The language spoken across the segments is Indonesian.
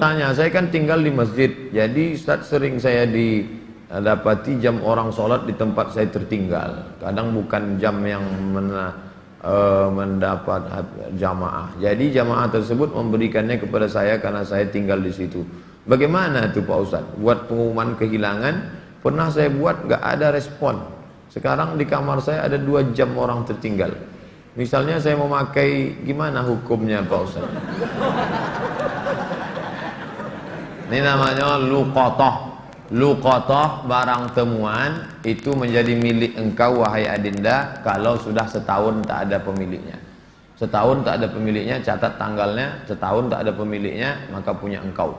tanya, saya kan tinggal di masjid, jadi Ustaz sering saya didapati jam orang sholat di tempat saya tertinggal. Kadang bukan jam yang mendapat jamaah. Jadi jamaah tersebut memberikannya kepada saya karena saya tinggal di situ. Bagaimana itu Pak Ustaz? Buat pengumuman kehilangan, pernah saya buat nggak ada respon. Sekarang di kamar saya ada 2 jam orang tertinggal. Misalnya saya mau pakai, gimana hukumnya Pak Ustaz? Ini namanya luqatah. Luqatah, barang temuan itu menjadi milik engkau wahai adinda kalau sudah setahun tak ada pemiliknya. Setahun tak ada pemiliknya, catat tanggalnya. Setahun tak ada pemiliknya, maka punya engkau.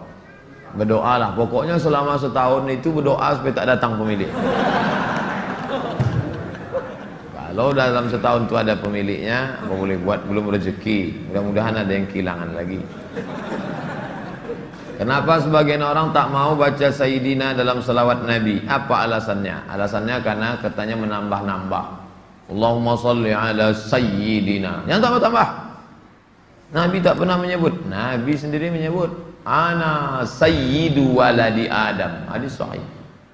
Berdoalah, pokoknya selama setahun itu berdoa supaya tak datang pemilik. Kalau dalam setahun itu ada pemiliknya, apa boleh buat, belum rezeki. Mudah-mudahan ada yang kehilangan lagi. Kenapa sebagian orang tak mau baca Sayyidina dalam salawat Nabi? Apa alasannya? Alasannya karena katanya menambah-nambah. Allahumma salli ala Sayyidina. Yang tambah-tambah. Nabi tak pernah menyebut. Nabi sendiri menyebut. Ana Sayyidu waladi Adam. Hadis sahih.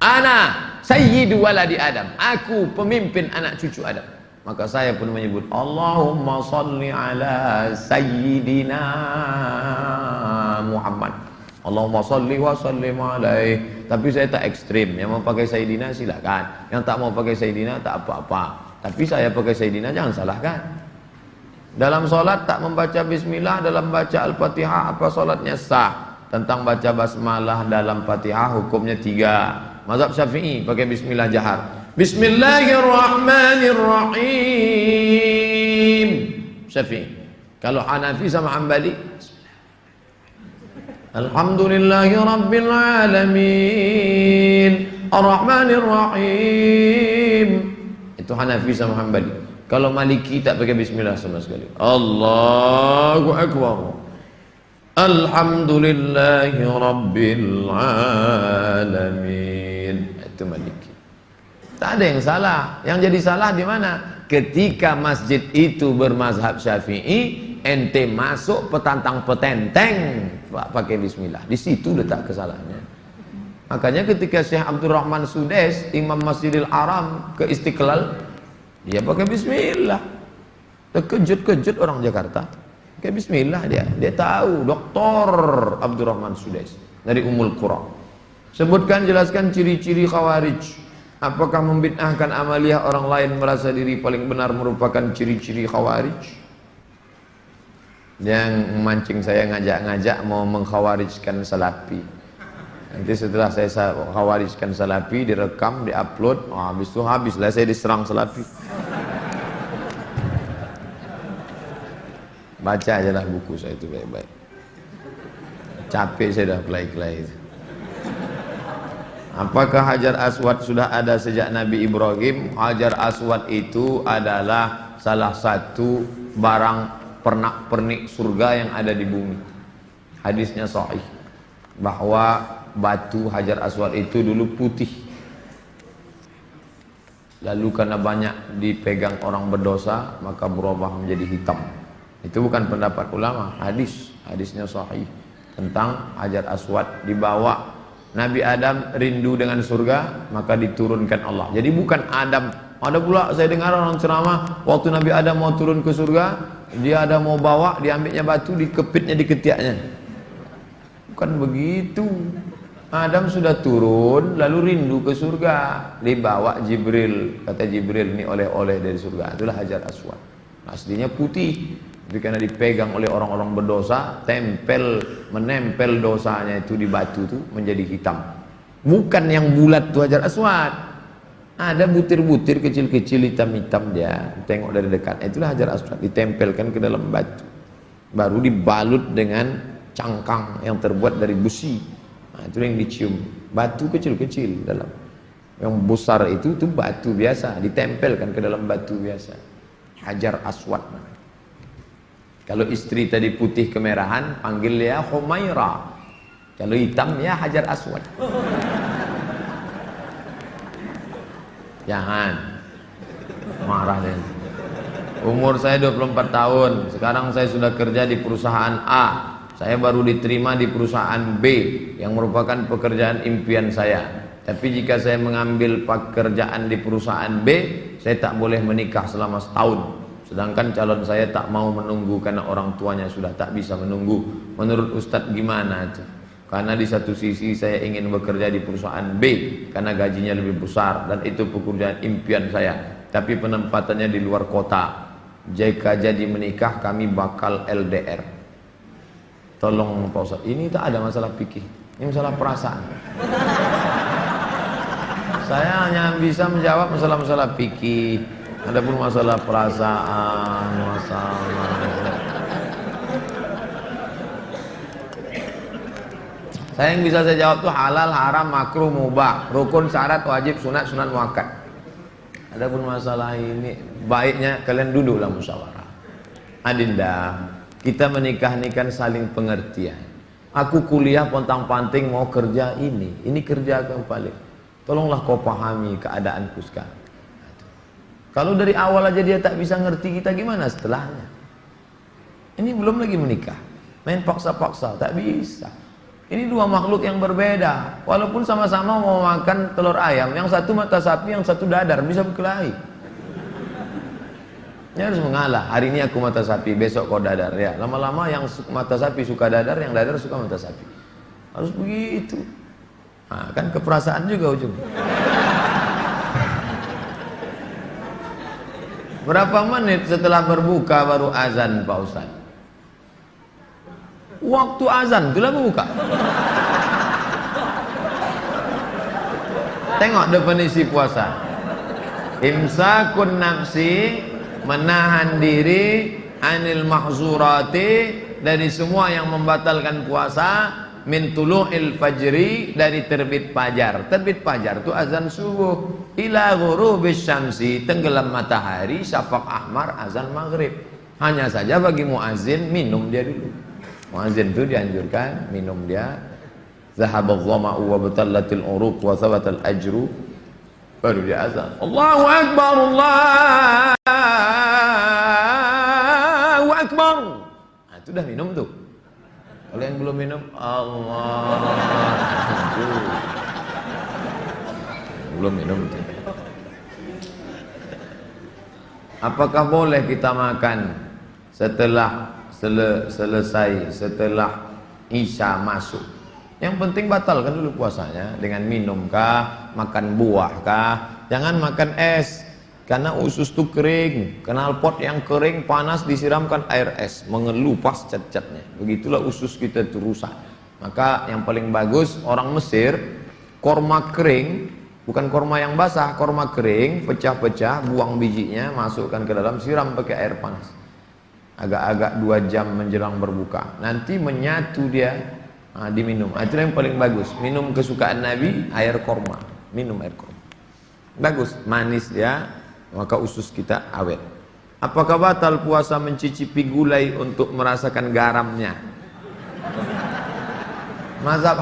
Ana Sayyidu waladi Adam. Aku pemimpin anak cucu Adam. Maka saya pun menyebut Allahumma salli ala Sayyidina Muhammad. Allahumma salli wa sallim alaih. Tapi saya tak ekstrim. Yang mau pakai Sayyidina silakan. Yang tak mau pakai Sayyidina tak apa-apa. Tapi saya pakai Sayyidina jangan salahkan. Dalam solat tak membaca bismillah dalam baca al-fatihah, apa solatnya sah? Tentang baca basmalah dalam fatihah hukumnya 3. Mazhab Syafi'i pakai bismillah jahar. Bismillahirrahmanirrahim. Syafi'i. Kalau Hanafi sama Hambali, Alhamdulillahi Rabbil Alamin Ar-Rahmanirrahim. Itu Hanafi sama Hambali. Kalau Maliki tak pakai bismillah sama sekali. Allahu Akbar. Alhamdulillahi Rabbil Alamin. Itu Maliki. Tak ada yang salah. Yang jadi salah di mana? Ketika masjid itu bermazhab Syafi'i, ente masuk petantang petenteng pakai bismillah. Di situ letak kesalahannya. Makanya ketika Syekh Abdurrahman Sudes, Imam Masjidil Haram ke Istiqlal, dia pakai bismillah. Terkejut-kejut orang Jakarta. Pakai bismillah dia. Dia tahu Dr. Abdurrahman Sudes dari Ummul Qura. Sebutkan, jelaskan ciri-ciri Khawarij. Apakah membid'ahkan amaliyah orang lain merasa diri paling benar merupakan ciri-ciri Khawarij? Yang memancing saya ngajak-ngajak mau mengkhawarijkan Salafi. Nanti setelah saya khawarijkan Salafi, direkam, diupload, habis itu habislah saya diserang Salafi. Baca aja lah buku saya itu baik-baik. Capek saya dah kelai-kelai itu. Apakah Hajar Aswad sudah ada sejak Nabi Ibrahim? Hajar Aswad itu adalah salah satu barang pernak-pernik surga yang ada di bumi. Hadisnya sahih bahwa batu Hajar Aswad itu dulu putih, lalu karena banyak dipegang orang berdosa maka berubah menjadi hitam. Itu bukan pendapat ulama, hadisnya sahih tentang Hajar Aswad. Dibawa Nabi Adam rindu dengan surga, maka diturunkan Allah. Jadi bukan Adam. Ada pula saya dengar orang ceramah, waktu Nabi Adam mau turun ke surga, dia ada mau bawa, diambilnya batu, dikepitnya di ketiaknya. Bukan begitu. Adam sudah turun, lalu rindu ke surga, dibawa Jibril. Kata Jibril, ini oleh-oleh dari surga. Itulah Hajar Aswad. Aslinya putih, tapi karena dipegang oleh orang-orang berdosa, menempel dosanya itu di batu itu menjadi hitam. Bukan yang bulat itu Hajar Aswad. Ada butir-butir kecil-kecil hitam-hitam dia. Tengok dari dekat. Itulah Hajar Aswad, ditempelkan ke dalam batu. Baru dibalut dengan cangkang yang terbuat dari besi. Nah, itu yang dicium. Batu kecil-kecil dalam. Yang besar itu batu biasa, ditempelkan ke dalam batu biasa. Hajar Aswad. Kalau istri tadi putih kemerahan, panggil dia Humaira. Kalau hitam ya Hajar Aswad. Jangan marah dia. Umur saya 24 tahun. Sekarang saya sudah kerja di perusahaan A. Saya baru diterima di perusahaan B yang merupakan pekerjaan impian saya. Tapi jika saya mengambil pekerjaan di perusahaan B, saya tak boleh menikah selama setahun. Sedangkan calon saya tak mau menunggu karena orang tuanya sudah tak bisa menunggu. Menurut Ustadz gimana? Karena di satu sisi saya ingin bekerja di perusahaan B karena gajinya lebih besar dan itu pekerjaan impian saya. Tapi penempatannya di luar kota. Jika jadi menikah kami bakal LDR. Tolong Pak Ustadz, ini tak ada masalah fikih, ini masalah perasaan. Saya hanya bisa menjawab masalah-masalah fikih. Adapun masalah perasaan, saya yang bisa saya jawab tuh halal, haram, makruh, mubah, rukun, syarat, wajib, sunat, sunat muakkad. Adapun masalah ini baiknya kalian duduklah musyawarah. Adinda, kita menikah ini kan saling pengertian. Aku kuliah pontang-panting mau kerja ini kerja yang paling. Tolonglah kau pahami keadaanku sekarang. Kalau dari awal aja dia tak bisa ngerti kita, gimana setelahnya? Ini belum lagi menikah, main paksa-paksa, tak bisa. Ini dua makhluk yang berbeda. Walaupun sama-sama mau makan telur ayam, yang satu mata sapi, yang satu dadar, bisa berkelahi. Ini harus mengalah. Hari ini aku mata sapi, besok kau dadar. Ya, lama-lama yang mata sapi suka dadar, yang dadar suka mata sapi. Harus begitu. Nah, kan keperasaan juga ujung. Berapa menit setelah berbuka baru azan Pak Ustaz? Waktu azan itulah berbuka. Tengok definisi puasa. Imsakun nafsi, menahan diri, anil mahzurati, dari semua yang membatalkan puasa, min tulu'il fajri, dari terbit fajar. Terbit fajar itu azan subuh, ila ghurubis syamsi, tenggelam matahari, syafaq ahmar, azan maghrib. Hanya saja bagi muazin minum dia dulu. Muazin itu dianjurkan minum dia. Zahabadh dhama'u wa batallatil uruq wa thabatal ajru, baru dia azan. Allahu akbar, Allahu akbar. Nah, itu dah minum tuh. Kalau yang belum minum, Allah, belum minum tuh. Apakah boleh kita makan setelah selesai, setelah Isya masuk? Yang penting batalkan dulu puasanya dengan minum kah, makan buah kah. Jangan makan es, karena usus itu kering. Knalpot yang kering panas disiramkan air es, mengelupas cat-catnya. Begitulah usus kita itu rusak. Maka yang paling bagus orang Mesir, korma kering, bukan korma yang basah, korma kering, pecah-pecah, buang bijinya, masukkan ke dalam, siram pakai air panas. Agak-agak 2 jam menjelang berbuka. Nanti menyatu dia. Nah, diminum. Itu yang paling bagus. Minum kesukaan Nabi, air korma. Minum air korma. Bagus, manis dia, maka usus kita awet. Apakah batal puasa mencicipi gulai untuk merasakan garamnya? Mazhab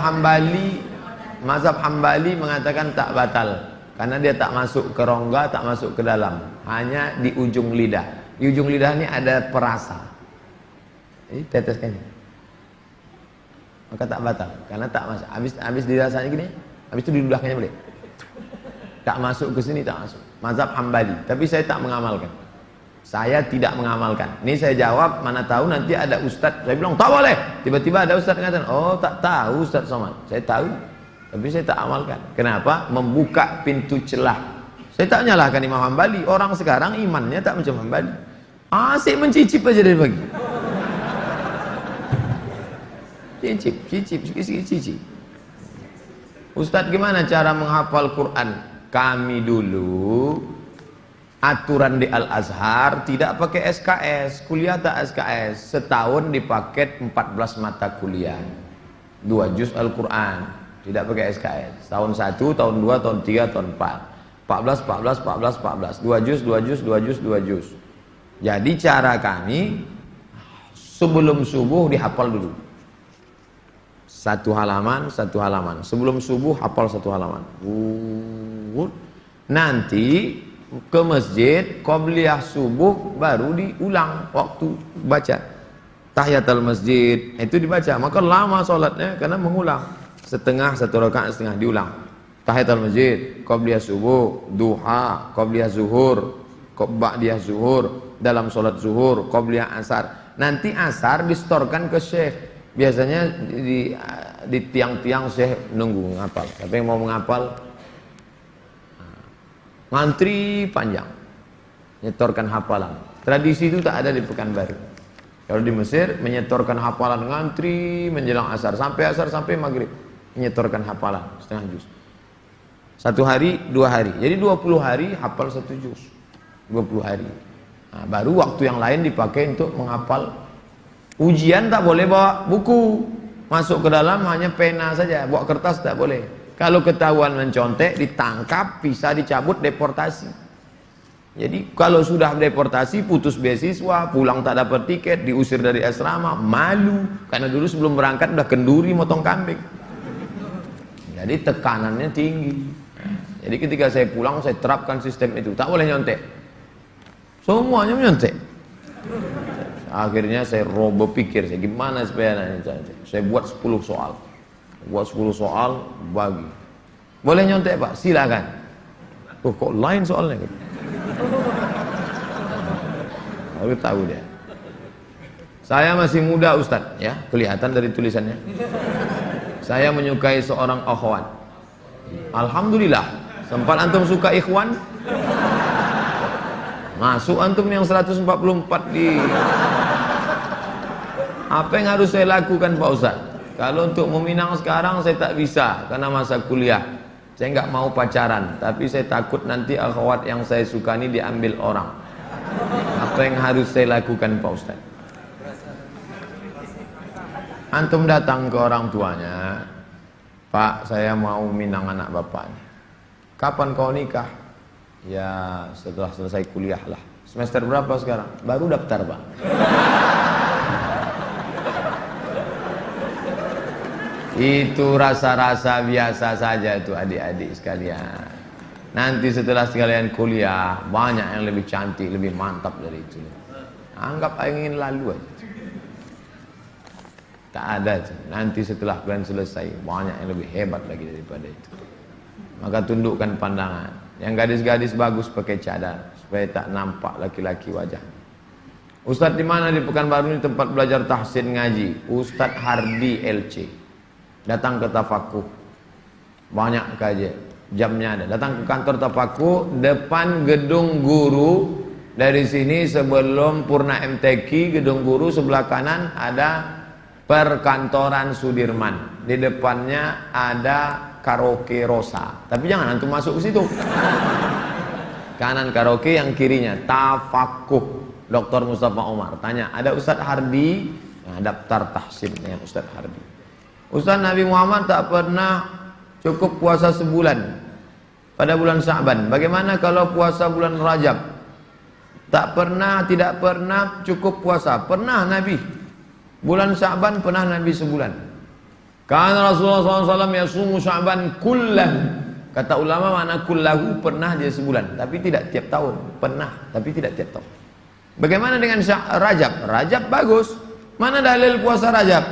Hambali mengatakan tak batal, karena dia tak masuk ke rongga, tak masuk ke dalam, hanya di ujung lidah. Di ujung lidah ini ada perasa. Jadi teteskan. Maka tak batal, karena tak masuk. Habis dirasanya gini, habis itu diludahkannya boleh. Tak masuk ke sini, tak masuk. Mazhab Hambali, tapi saya tak mengamalkan. Saya tidak mengamalkan. Ini saya jawab, mana tahu nanti ada ustadz. Saya bilang tak boleh. Tiba-tiba ada ustadz mengatakan, oh tak tahu Ustadz Somad. Saya tahu, tapi saya tak amalkan. Kenapa? Membuka pintu celah. Saya tak menyalahkan Imam Hambali. Orang sekarang imannya tak macam Hambali. Asik mencicip aja dari pagi. Cicip. Ustadz, gimana cara menghafal Quran? Kami dulu aturan di Al-Azhar tidak pakai SKS, kuliah tak SKS, setahun dipaket 14 mata kuliah, 2 juz Al-Quran, tidak pakai SKS, tahun 1, tahun 2, tahun 3, tahun 4, 14, 2 juz. Jadi cara kami sebelum subuh dihafal dulu. Satu halaman, sebelum subuh hafal 1 halaman. Nanti ke masjid, qobliyah subuh baru diulang waktu baca. tahiyatul masjid itu dibaca, maka lama sholatnya karena mengulang setengah, satu rakaat setengah diulang. Tahiyatul masjid, qabliyah subuh, duha, qabliyah zuhur, ba'diyah zuhur, dalam sholat zuhur, qabliyah asar. Nanti asar distorkan ke syekh. Biasanya di tiang-tiang syekh nunggu ngapal. Tapi yang mau menghafal ngantri panjang, nyetorkan hafalan. Tradisi itu tak ada di Pekanbaru. Kalau di Mesir menyetorkan hafalan ngantri menjelang asar sampai maghrib, menyetorkan hafalan setengah juz. 1 hari 2 hari, jadi 20 hari hafal 1 juz, 20 hari. Nah, baru waktu yang lain dipakai untuk menghafal. Ujian tak boleh bawa buku, masuk ke dalam hanya pena saja, bawa kertas tak boleh. Kalau ketahuan mencontek, ditangkap, bisa dicabut, deportasi. Jadi kalau sudah deportasi, putus beasiswa, pulang tak dapat tiket, diusir dari asrama, malu. Karena dulu sebelum berangkat udah kenduri motong kambing. Jadi tekanannya tinggi. Jadi ketika saya pulang, saya terapkan sistem itu, tak boleh nyontek. Semuanya menyontek. Akhirnya saya berpikir, saya gimana supaya saya buat 10 soal. Buat 10 soal, bagi. Boleh nyontek Pak? Silakan. Oh, kok lain soalnya? Baru tahu dia. Saya masih muda Ustadz, ya, kelihatan dari tulisannya. Saya menyukai seorang akhwat. Alhamdulillah. Sempat antum suka ikhwan? Masuk antum yang 144 di. Apa yang harus saya lakukan Pak Ustadz? Kalau untuk meminang sekarang saya tak bisa karena masa kuliah. Saya nggak mau pacaran, tapi saya takut nanti akhwat yang saya suka ini diambil orang. Apa yang harus saya lakukan Pak Ustadz? Antum datang ke orang tuanya, Pak, saya mau minang anak bapaknya. Kapan kau nikah? Ya setelah selesai kuliah lah. Semester berapa sekarang? Baru daftar Pak. Itu rasa-rasa biasa saja itu adik-adik sekalian. Nanti setelah sekalian kuliah, banyak yang lebih cantik, lebih mantap dari itu. Anggap ingin lalu aja. Tak ada. Nanti setelah kalian selesai, banyak yang lebih hebat lagi daripada itu. Maka tundukkan pandangan. Yang gadis-gadis bagus pakai cadar supaya tak nampak laki-laki wajah. Ustadz di mana di Pekanbaru ini tempat belajar tahsin ngaji? Ustadz Hardi LC. Datang ke Tafakuh. Banyak kajian. Jamnya ada. Datang ke kantor Tafakuh depan gedung guru. Dari sini sebelum Purna MTQ, gedung guru sebelah kanan ada perkantoran Sudirman. Di depannya ada karaoke Rosa. Tapi jangan antum masuk ke situ. Kanan karaoke, yang kirinya Tafakuh. Dr. Mustafa Omar. Tanya, ada Ustadz Hardi? Nah, daftar tahsin dengan Ustadz Hardi. Ustadz, Nabi Muhammad tak pernah cukup puasa sebulan pada bulan Sya'ban. Bagaimana kalau puasa bulan Rajab? Tak pernah, tidak pernah cukup puasa. Pernah Nabi. Bulan Sya'ban pernah Nabi sebulan. Karena Rasulullah SAW yasumu Sya'ban kullahu. Kata ulama mana kullahu, pernah dia sebulan. Tapi tidak tiap tahun. Pernah, tapi tidak tiap tahun. Bagaimana dengan Rajab? Rajab bagus. Mana dalil puasa Rajab?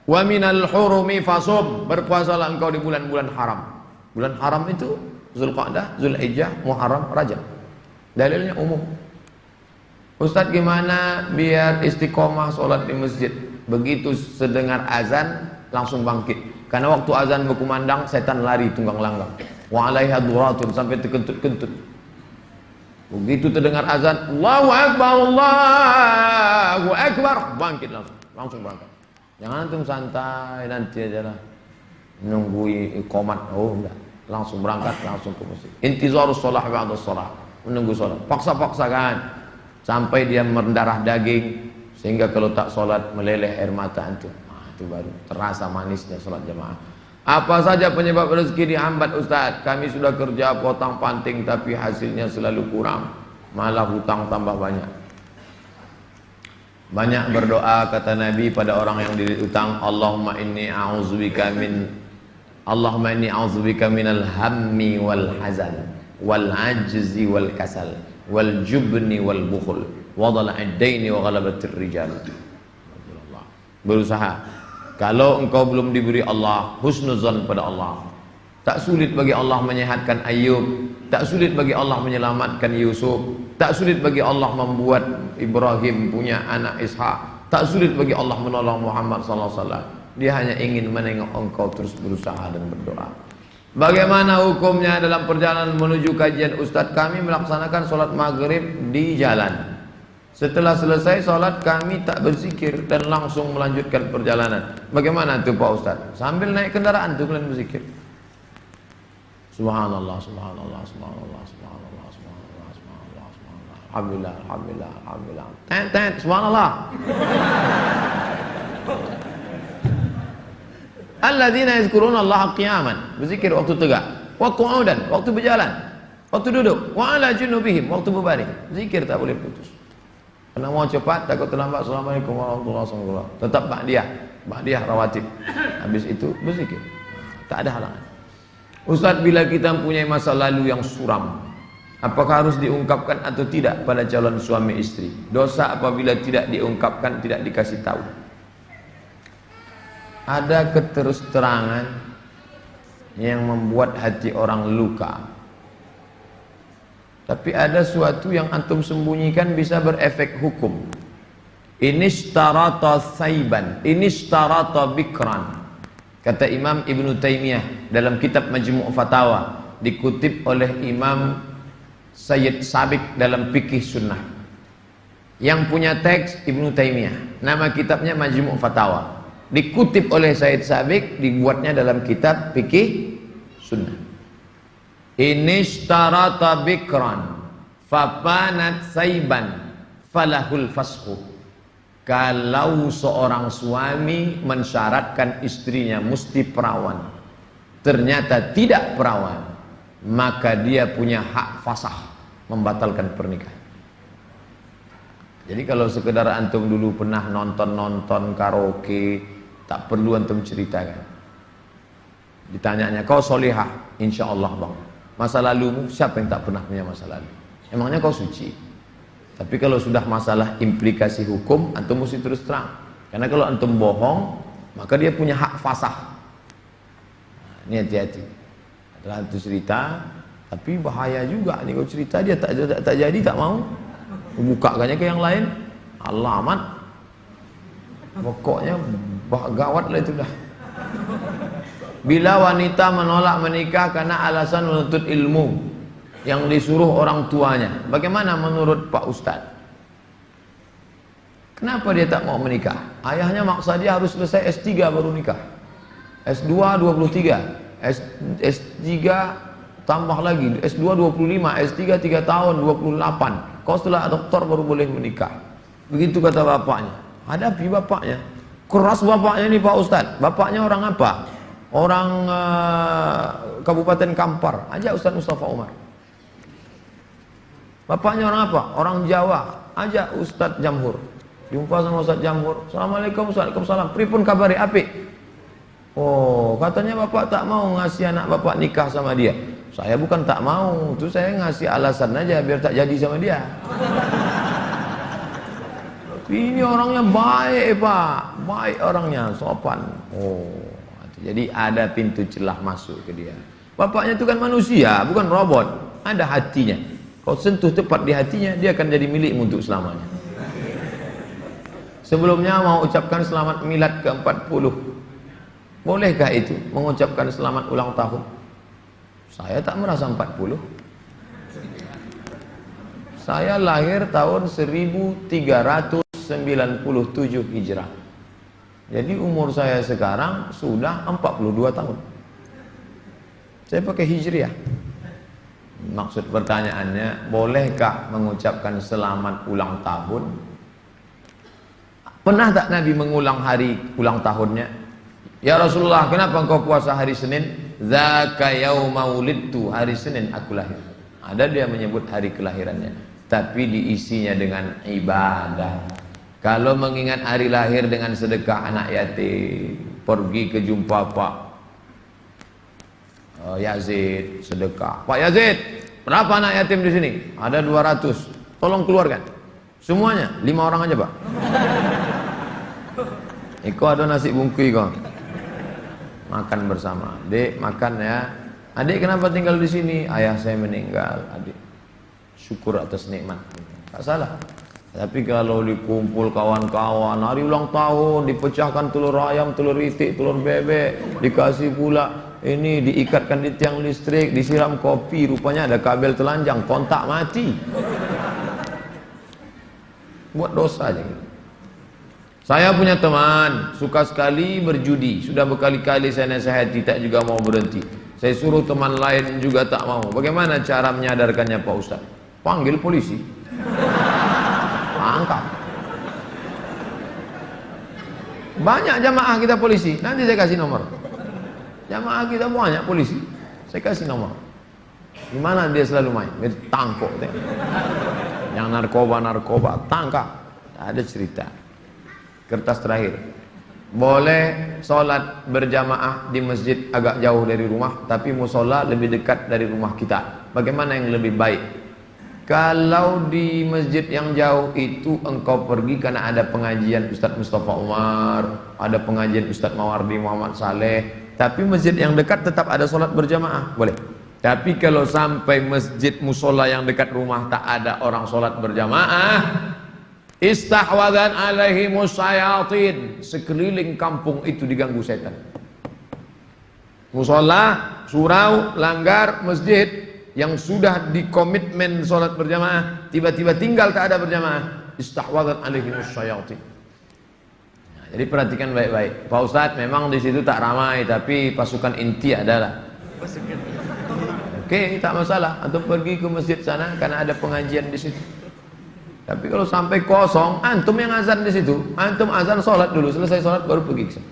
Wa minal hurumi fasum. Berpuasalah engkau di bulan-bulan haram. Bulan haram itu Zulqa'dah, Zulhijjah, Muharram, Rajab. Dalilnya umum. Ustadz, gimana biar istiqomah sholat di masjid? Begitu sedengar azan langsung bangkit. Karena waktu azan berkumandang setan lari tunggang langgang. Wa alaiha duratun, sampai terkentut-kentut. Begitu terdengar azan, Allahu Akbar, Allahu Akbar, bangkit langsung berangkat. Jangan antum santai nanti aja lah nunggu iqamat. Oh enggak, langsung berangkat, langsung ke masjid. Intizarus shalah ba'da shalah, menunggu salat. Paksa-paksakan sampai dia mendarah daging sehingga kalau tak salat meleleh air mata antum. Nah, itu baru terasa manisnya salat jamaah. Apa saja penyebab rezeki dihambat Ustaz? Kami sudah kerja potong panting tapi hasilnya selalu kurang, malah hutang tambah banyak. Banyak berdoa kata Nabi pada orang yang dililit utang, Allahumma inni a'udzubika minal hammi wal hazan wal ajzi wal kasal wal jubni wal bukhul wa dhala'id daini wa ghalabatir rijal. berusaha. Kalau engkau belum diberi Allah, husnuzan pada Allah. Tak sulit bagi Allah menyehatkan Ayub, tak sulit bagi Allah menyelamatkan Yusuf, tak sulit bagi Allah membuat Ibrahim punya anak Ishak, tak sulit bagi Allah menolong Muhammad sallallahu alaihi wasallam. Dia hanya ingin menengok engkau terus berusaha dan berdoa. Bagaimana hukumnya dalam perjalanan menuju kajian Ustadz? Kami melaksanakan sholat maghrib di jalan. Setelah selesai sholat kami tak berzikir dan langsung melanjutkan perjalanan. Bagaimana itu Pak Ustadz? Sambil naik kendaraan tuh kalian berzikir. Subhanallah, subhanallah, subhanallah, subhanallah, subhanallah, subhanallah, subhanallah. Alhamdulillah, alhamdulillah, alhamdulillah. Tent, subhanallah. Alladzina yazkuruna Allah qiyaman, berzikir waktu tegak, wa qu'udan, waktu berjalan, waktu duduk, wa ala junubihim, waktu berbaring. Zikir tak boleh putus. Karena mau cepat takut terlambat. Assalamualaikum warahmatullahi wabarakatuh. Tetap ba'diyah rawatib. Habis itu berzikir. Tak ada halangan. Ustaz, bila kita mempunyai masa lalu yang suram, apakah harus diungkapkan atau tidak pada calon suami istri? Dosa apabila tidak diungkapkan, tidak dikasih tahu. Ada keterus-terangan yang membuat hati orang luka. Tapi ada suatu yang antum sembunyikan bisa berefek hukum. Inishtarata saiban, inishtarata bikran. Kata Imam Ibn Taymiyah dalam kitab Majmu' Fatawa, dikutip oleh Imam Sayyid Sabiq dalam Fikih Sunnah. Yang punya teks Ibn Taymiyah, nama kitabnya Majmu' Fatawa. Dikutip oleh Sayyid Sabiq, dibuatnya dalam kitab Fikih Sunnah. Inishtarata bikran fapanat saiban falahul fashu. Kalau seorang suami mensyaratkan istrinya mesti perawan, ternyata tidak perawan, maka dia punya hak fasah membatalkan pernikahan. Jadi kalau sekedar antum dulu pernah nonton karaoke, tak perlu antum ceritakan. Ditanyanya, kau solihah? Insya Allah bang. Masa lalumu, siapa yang tak pernah punya masa lalu? Emangnya kau suci? Tapi kalau sudah masalah implikasi hukum, antum mesti terus terang. Karena kalau antum bohong, maka dia punya hak fasah. Nah, ini hati-hati. Setelah itu cerita, tapi bahaya juga nih kau cerita dia tak jadi, tak mau. Bukakannya ke yang lain, alamat. Pokoknya gawat lah itu dah. Bila wanita menolak menikah karena alasan menuntut ilmu yang disuruh orang tuanya, bagaimana menurut Pak Ustadz? Kenapa dia tak mau menikah? Ayahnya maksa dia harus selesai S3 baru nikah. S2 23, S3 tambah lagi, S2 25, S3 3 tahun 28. Kau setelah doktor baru boleh menikah. Begitu kata bapaknya. Hadapi bapaknya. Keras bapaknya nih Pak Ustadz. Bapaknya orang apa? Orang Kabupaten Kampar. Ajak Ustadz Mustafa Umar. Bapaknya orang apa? Orang Jawa. Ajak Ustadz Jamhur. Jumpa sama Ustadz Jamhur. Assalamualaikum, Waalaikumsalam. Pripun kabari apik? Oh, katanya bapak tak mau ngasih anak bapak nikah sama dia. Saya bukan tak mau, itu saya ngasih alasan aja biar tak jadi sama dia. Ini orangnya baik Pak, baik orangnya, sopan. Oh, jadi ada pintu celah masuk ke dia. Bapaknya itu kan manusia, bukan robot. Ada hatinya. Kau sentuh tepat di hatinya, dia akan jadi milikmu untuk selamanya. Sebelumnya mau ucapkan selamat milad ke-40. Bolehkah itu mengucapkan selamat ulang tahun? Saya tak merasa 40. Saya lahir tahun 1397 Hijrah. Jadi umur saya sekarang sudah 42 tahun. Saya pakai Hijriah. Maksud pertanyaannya, bolehkah mengucapkan selamat ulang tahun? Pernah tak Nabi mengulang hari ulang tahunnya? Ya Rasulullah, kenapa engkau puasa hari Senin? Dzaka yauma wulidtu, hari Senin aku lahir. Ada dia menyebut hari kelahirannya, tapi diisinya dengan ibadah. Kalau mengingat hari lahir dengan sedekah anak yatim, pergi ke jumpa Pak Yazid, sedekah. Pak Yazid, berapa anak yatim di sini? Ada 200. Tolong keluarkan. Semuanya, 5 orang aja Pak. Iko ada nasi bungkui kok. Makan bersama. Dek, makan ya. Adik kenapa tinggal di sini? Ayah saya meninggal. Adik syukur atas nikmat. Tak salah. Tapi kalau dikumpul kawan-kawan, hari ulang tahun, dipecahkan telur ayam, telur itik, telur bebek, dikasih pula ini, diikatkan di tiang listrik, disiram kopi, rupanya ada kabel telanjang, kontak mati. Buat dosa aja gitu. Saya punya teman suka sekali berjudi, sudah berkali-kali saya nasihati, tak juga mau berhenti. Saya suruh teman lain juga tak mau. Bagaimana cara menyadarkannya Pak Ustaz? Panggil polisi, angkat. Banyak jamaah kita polisi, nanti saya kasih nomor. Jamaah kita banyak polisi, saya kasih nomor. Gimana dia selalu main? Dia tangkap. Yang narkoba tangkap. Ada cerita. Kertas terakhir. Boleh sholat berjamaah di masjid agak jauh dari rumah, tapi musola lebih dekat dari rumah kita. Bagaimana yang lebih baik? Kalau di masjid yang jauh itu engkau pergi karena ada pengajian Ustadz Mustafa Umar, ada pengajian Ustadz Mawardi Muhammad Saleh, tapi masjid yang dekat tetap ada sholat berjamaah, boleh. Tapi kalau sampai masjid musola yang dekat rumah tak ada orang sholat berjamaah, istahwadan alaihimus syayatin, sekeliling kampung itu diganggu setan. Musola, surau, langgar, masjid yang sudah dikomitmen sholat berjamaah, tiba-tiba tinggal tak ada berjamaah, istahwadan alaihimus syayatin. Nah, jadi perhatikan baik-baik. Pak Ustadz, memang di situ tak ramai, tapi pasukan inti adalah. Oke, tak masalah. Antum pergi ke masjid sana karena ada pengajian di situ. Tapi kalau sampai kosong, antum yang azan di situ, antum azan sholat dulu, selesai sholat baru pergi ke sana.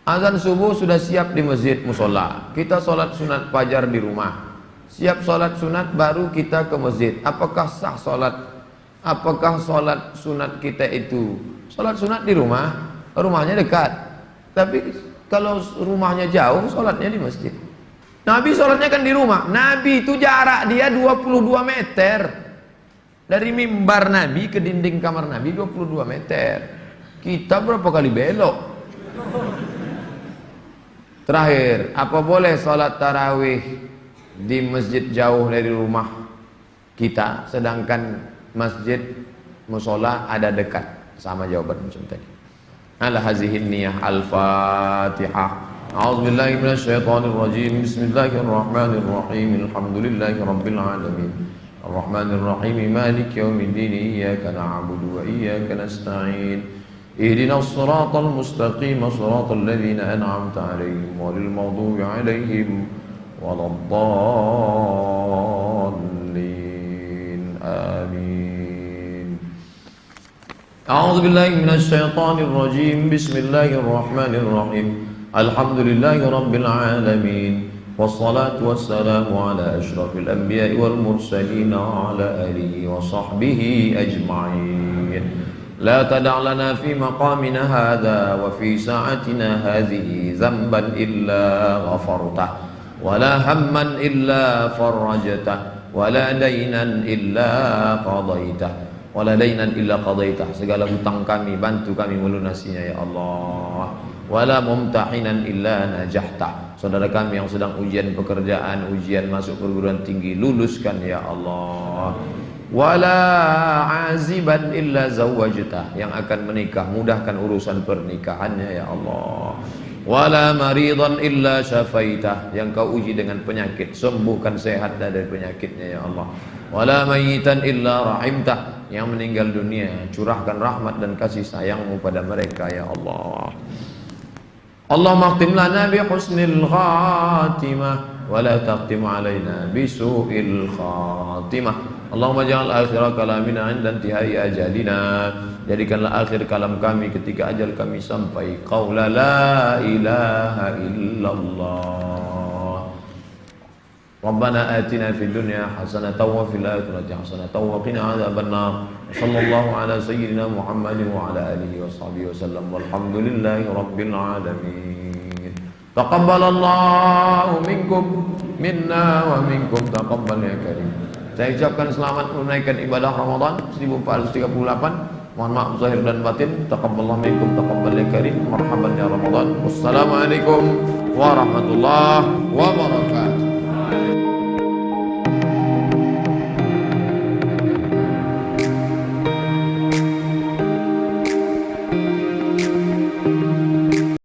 Azan subuh sudah siap di masjid musola. Kita sholat sunat fajar di rumah. Siap sholat sunat baru kita ke masjid. Apakah sah sholat? Apakah sholat sunat kita itu? Sholat sunat di rumah, rumahnya dekat. Tapi kalau rumahnya jauh, sholatnya di masjid. Nabi sholatnya kan di rumah. Nabi itu jarak dia 22 meter. Dari mimbar Nabi ke dinding kamar Nabi 22 meter. Kita berapa kali belok? Terakhir, apa boleh sholat tarawih di masjid jauh dari rumah kita, sedangkan masjid musola ada dekat? Sama jawaban macam tadi. Ala hazihin niyah al-fatihah. A'udzubillahi minasyaitonirrajim. Bismillahirrahmanirrahim. Alhamdulillahi rabbil alamin. Arrahmanirrahim. Maliki yaumiddin. Iyyaka na'budu wa iyyaka nasta'in. Ihdinas siratal mustaqim. Siratal ladzina an'amta 'alaihim ghairil maghdubi 'alaihim waladdallin. Amin. A'udzubillahi minasyaitonirrajim. Bismillahirrahmanirrahim. Alhamdulillahi rabbil alamin. Wassalatu wassalamu ala asyrafil anbiya'i wal mursalin wa ala alihi wa sahbihi ajma'in. La tada' lana fi maqamina hadha wa fi sa'atina hadhihi dhanban illa ghafartah wa la hamman illa farajtah wa la daynan illa qadaitah wa la daynan illa qadaitah. Segala hutang kami bantu kami melunasinya ya Allah. Wala mumtahinan illa najahta. Saudara kami yang sedang ujian pekerjaan, ujian masuk perguruan tinggi, luluskan ya Allah. Wala aziban illa zawwajta, yang akan menikah mudahkan urusan pernikahannya ya Allah. Wala maridan illa syafaitah, yang kau uji dengan penyakit sembuhkan, sehat dari penyakitnya ya Allah. Wala mayitan illa rahimtah, yang meninggal dunia curahkan rahmat dan kasih sayangmu pada mereka ya Allah. Allahumma khtim lana bi husnil khatimah wa la taqtim alaina bi su'il khatimah. Allahumma ja'al akhir kalamina 'inda intihai ajalina. Jadikanlah akhir kalam kami ketika ajal kami sampai. Qaula la ilaha illallah. Rabbana atina fid dunya hasanatan wa fil akhirati hasanatan wa qina adzabannar. Sallallahu ala sayyidina Muhammadin wa ala alihi wa sahbihi wasallam. Walhamdulillahi rabbil alamin. Taqabbalallahu minkum minna wa minkum taqabbal ya karim. Saya ucapkan selamat menunaikan ibadah Ramadan 1438. Mohon maaf zahir dan batin. Taqabbalallahu minkum taqabbal ya karim. Marhaban ya Ramadan. Wassalamualaikum warahmatullahi wabarakatuh.